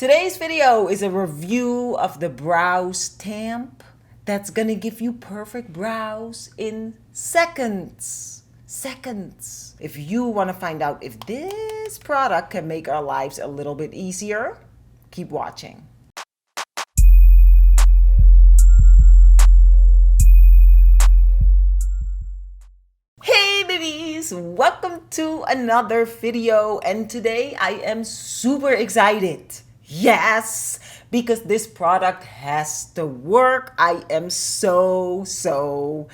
Today's video is a review of the brow stamp that's gonna give you perfect brows in seconds. Seconds. If you want to find out if this product can make our lives a little bit easier, keep watching. Hey babies, welcome to another video, and today I am super excited. Yes, because this product has to work. I am so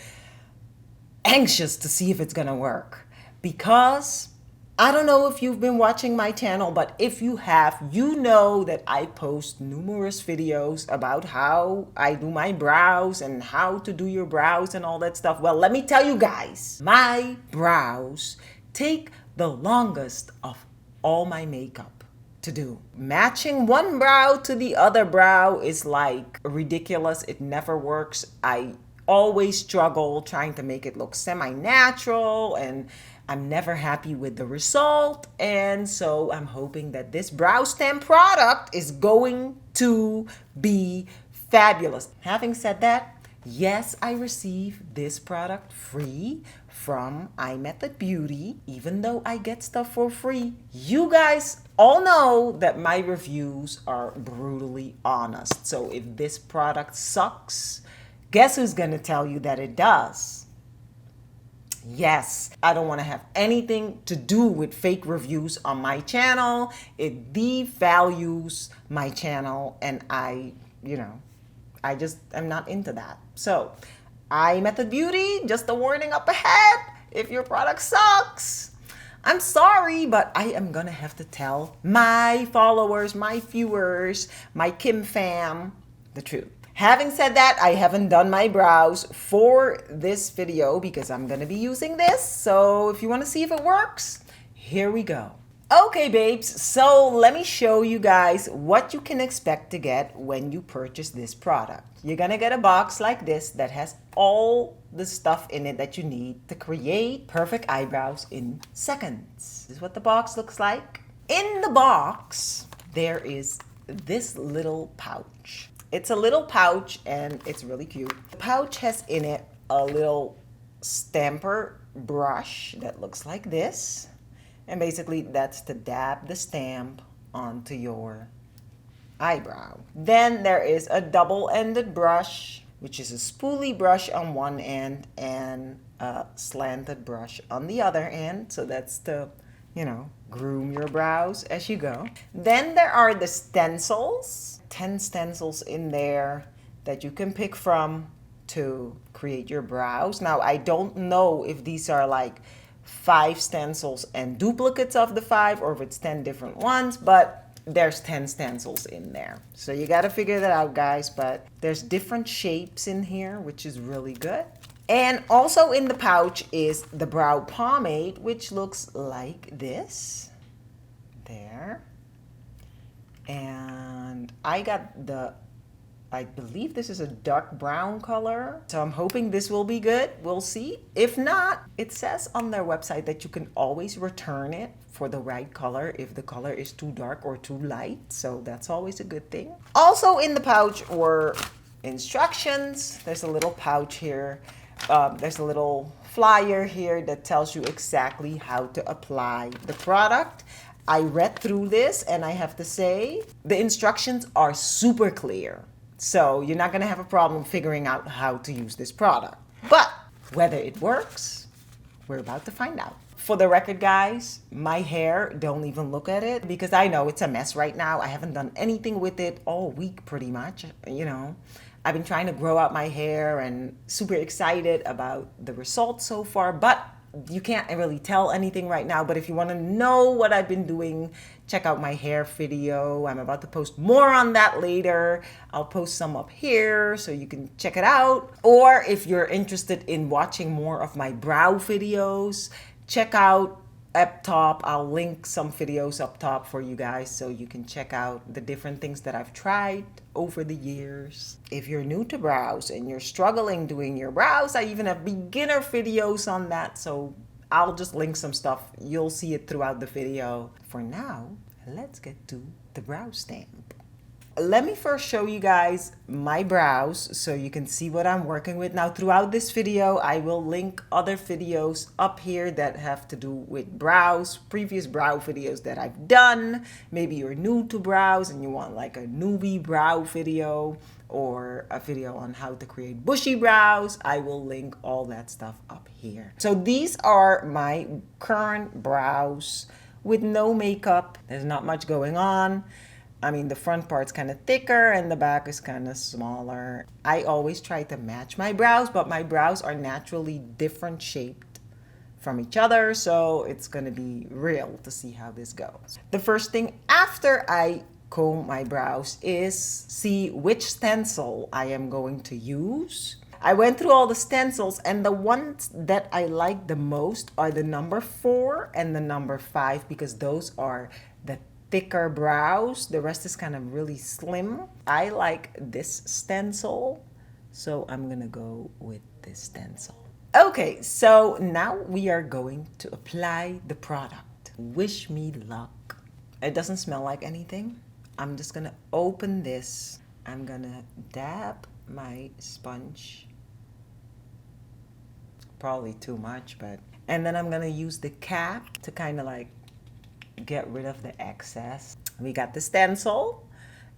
anxious to see if it's gonna work, because I don't know if you've been watching my channel, but if you have, you know that I post numerous videos about how I do my brows and how to do your brows and all that stuff. Well, let me tell you guys, my brows take the longest of all my makeup to do. Matching one brow to the other brow is like ridiculous. It never works. I always struggle trying to make it look semi-natural, and I'm never happy with the result. And so I'm hoping that this brow stamp product is going to be fabulous. Having said that, yes, I received this product free from IMethod Beauty. Even though I get stuff for free, you guys all know that my reviews are brutally honest. So if this product sucks, guess who's gonna tell you that it does? Yes, I don't want to have anything to do with fake reviews on my channel. It devalues my channel, and I just am not into that. So, IMethod Beauty, just a warning up ahead. If your product sucks, I'm sorry, but I am gonna have to tell my followers, my viewers, my Kim fam, the truth. Having said that, I haven't done my brows for this video because I'm gonna be using this. So if you wanna see if it works, here we go. Okay, babes, so let me show you guys what you can expect to get when you purchase this product. You're gonna get a box like this that has all the stuff in it that you need to create perfect eyebrows in seconds. This is what the box looks like. In the box, there is this little pouch. It's a little pouch and it's really cute. The pouch has in it a little stamper brush that looks like this. And basically that's to dab the stamp onto your eyebrow. Then there is a double-ended brush, which is a spoolie brush on one end and a slanted brush on the other end. So that's to, groom your brows as you go. Then there are the stencils, 10 stencils in there that you can pick from to create your brows. Now, I don't know if these are like 5 stencils and duplicates of the 5, or if it's 10 different ones, but there's 10 stencils in there. So you got to figure that out, guys, but there's different shapes in here, which is really good. And also in the pouch is the brow pomade, which looks like this. There. And I got I believe this is a dark brown color. So I'm hoping this will be good. We'll see. If not, it says on their website that you can always return it for the right color if the color is too dark or too light. So that's always a good thing. Also in the pouch were instructions. There's a little pouch here. There's a little flyer here that tells you exactly how to apply the product. I read through this and I have to say the instructions are super clear. So you're not going to have a problem figuring out how to use this product. But whether it works, we're about to find out. For the record, guys, my hair, don't even look at it because I know it's a mess right now. I haven't done anything with it all week pretty much, I've been trying to grow out my hair and super excited about the results so far, but you can't really tell anything right now. But if you want to know what I've been doing, check out my hair video. I'm about to post more on that later. I'll post some up here so you can check it out. Or if you're interested in watching more of my brow videos, check out up top. I'll link some videos up top for you guys so you can check out the different things that I've tried over the years. If you're new to brows and you're struggling doing your brows, I even have beginner videos on that. So I'll just link some stuff. You'll see it throughout the video. For now, let's get to the brow stamp. let me first show you guys my brows so you can see what I'm working with. Now throughout this video, I will link other videos up here that have to do with brows, previous brow videos that I've done. Maybe you're new to brows and you want like a newbie brow video or a video on how to create bushy brows. I will link all that stuff up here. So these are my current brows with no makeup. There's not much going on. I mean, the front part's kind of thicker and the back is kind of smaller. I always try to match my brows, but my brows are naturally different shaped from each other, so it's gonna be real to see how this goes. The first thing after I comb my brows is see which stencil I am going to use. I went through all the stencils, and the ones that I like the most are the number 4 and the number 5 because those are the thicker brows. The rest is kind of really slim. I like this stencil, so I'm gonna go with this stencil. Okay, so now we are going to apply the product. Wish me luck. It doesn't smell like anything. I'm just gonna open this. I'm gonna dab my sponge. Probably too much, but... And then I'm gonna use the cap to kind of like get rid of the excess. We got the stencil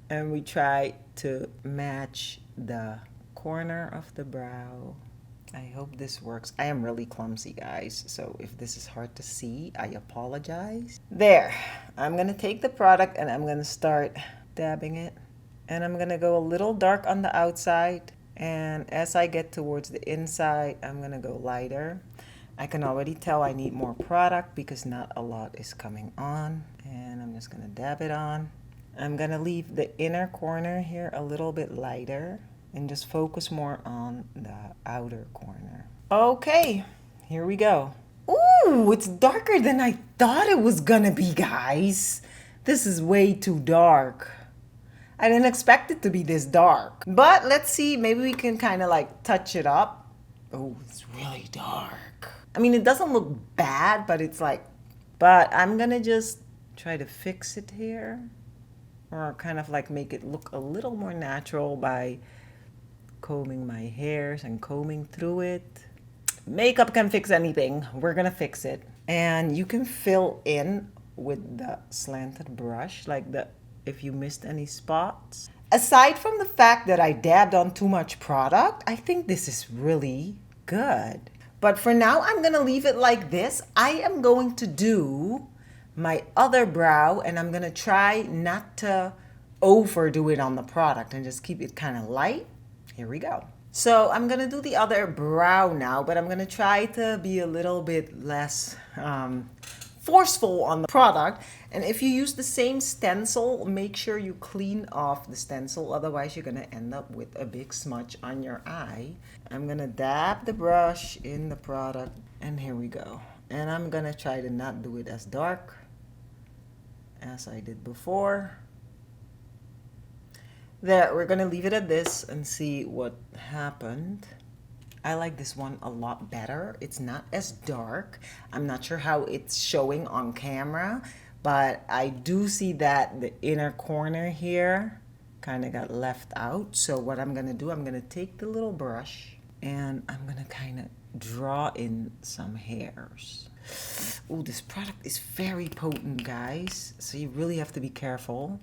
and we try to match the corner of the brow. I hope this works. I am really clumsy, guys, so if this is hard to see, I apologize. There, I'm gonna take the product and I'm gonna start dabbing it, and I'm gonna go a little dark on the outside, and as I get towards the inside, I'm gonna go lighter. I can already tell I need more product because not a lot is coming on, and I'm just gonna dab it on. I'm gonna leave the inner corner here a little bit lighter and just focus more on the outer corner. Okay, here we go. Ooh, it's darker than I thought it was gonna be, guys. This is way too dark. I didn't expect it to be this dark. But let's see, maybe we can kind of like touch it up. Oh, it's really dark. I mean, it doesn't look bad, but it's like, but I'm gonna just try to fix it here, or kind of like make it look a little more natural by combing my hairs and combing through it. Makeup can fix anything. We're gonna fix it. And you can fill in with the slanted brush, like if you missed any spots. Aside from the fact that I dabbed on too much product, I think this is really good. But for now, I'm gonna leave it like this. I am going to do my other brow, and I'm gonna try not to overdo it on the product and just keep it kind of light. Here we go. So I'm gonna do the other brow now, but I'm gonna try to be a little bit less forceful on the product. And if you use the same stencil, make sure you clean off the stencil, otherwise you're gonna end up with a big smudge on your eye. I'm gonna dab the brush in the product, and here we go. And I'm gonna try to not do it as dark as I did before. There, we're gonna leave it at this and see what happened. I like this one a lot better. It's not as dark. I'm not sure how it's showing on camera, but I do see that the inner corner here kind of got left out. So what I'm gonna do, I'm gonna take the little brush and I'm gonna kind of draw in some hairs. Oh, this product is very potent, guys. So you really have to be careful.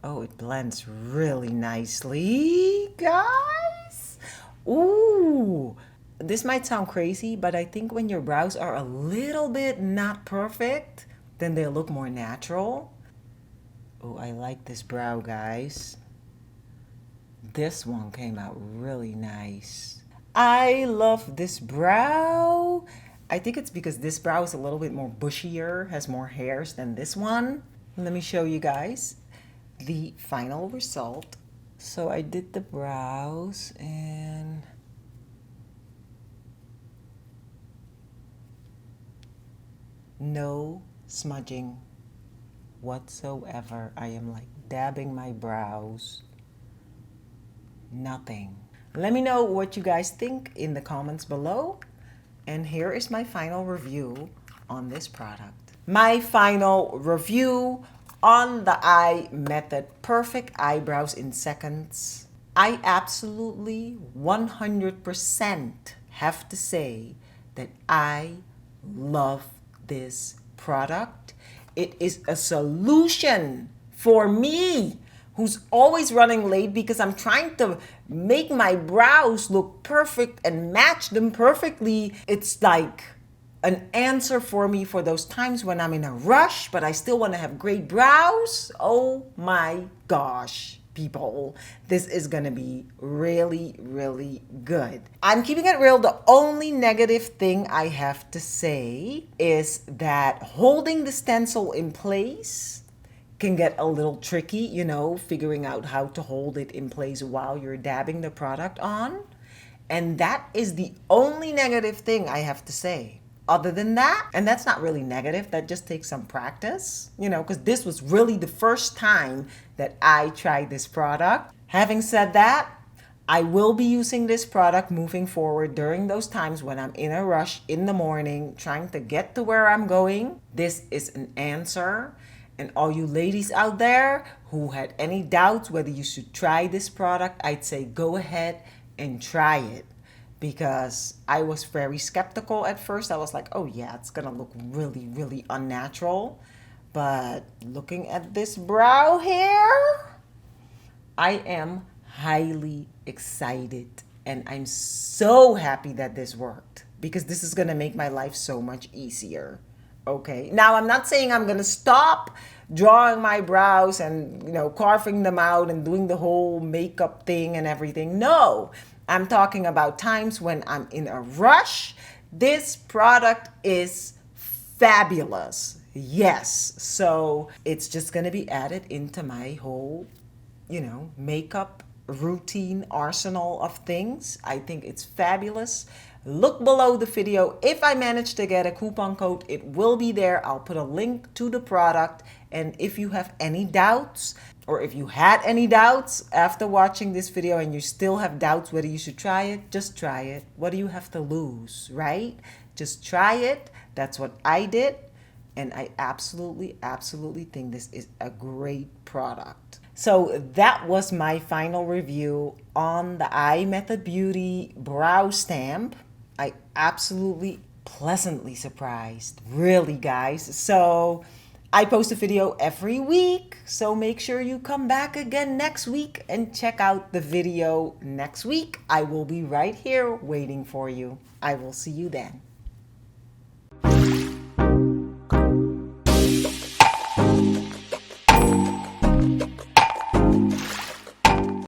Oh, it blends really nicely, guys. Ooh, this might sound crazy, but I think when your brows are a little bit not perfect, then they look more natural. Oh, I like this brow, guys. This one came out really nice. I love this brow. I think it's because this brow is a little bit more bushier, has more hairs than this one. Let me show you guys the final result. So I did the brows and no smudging whatsoever. I am like dabbing my brows. Nothing. Let me know what you guys think in the comments below. And here is my final review on this product. My final review On the IMethod Perfect Eyebrows in Seconds, I absolutely 100% have to say that I love this product. It is a solution for me who's always running late because I'm trying to make my brows look perfect and match them perfectly. It's like an answer for me for those times when I'm in a rush, but I still want to have great brows. Oh my gosh, people, this is gonna be really, really good. I'm keeping it real. The only negative thing I have to say is that holding the stencil in place can get a little tricky, you know, figuring out how to hold it in place while you're dabbing the product on. And that is the only negative thing I have to say. Other than that, and that's not really negative, that just takes some practice, you know, because this was really the first time that I tried this product. Having said that, I will be using this product moving forward during those times when I'm in a rush in the morning, trying to get to where I'm going. This is an answer. And all you ladies out there who had any doubts whether you should try this product, I'd say go ahead and try it. Because I was very skeptical at first. I was like, oh yeah, it's gonna look really, really unnatural. But looking at this brow hair, I am highly excited. And I'm so happy that this worked. Because this is gonna make my life so much easier. Okay, now I'm not saying I'm gonna stop drawing my brows and, you know, carving them out and doing the whole makeup thing and everything. No, I'm talking about times when I'm in a rush. This product is fabulous. Yes, so it's just gonna be added into my whole, you know, makeup routine arsenal of things. I think it's fabulous. Look below the video. If I manage to get a coupon code, it will be there. I'll put a link to the product. And if you have any doubts, or if you had any doubts after watching this video and you still have doubts whether you should try it, just try it. What do you have to lose, right? Just try it. That's what I did. And I absolutely, absolutely think this is a great product. So that was my final review on the IMethod Beauty Brow Stamp. I absolutely pleasantly surprised, really, guys. So I post a video every week, so make sure you come back again next week and check out the video next week. I will be right here waiting for you. I will see you then.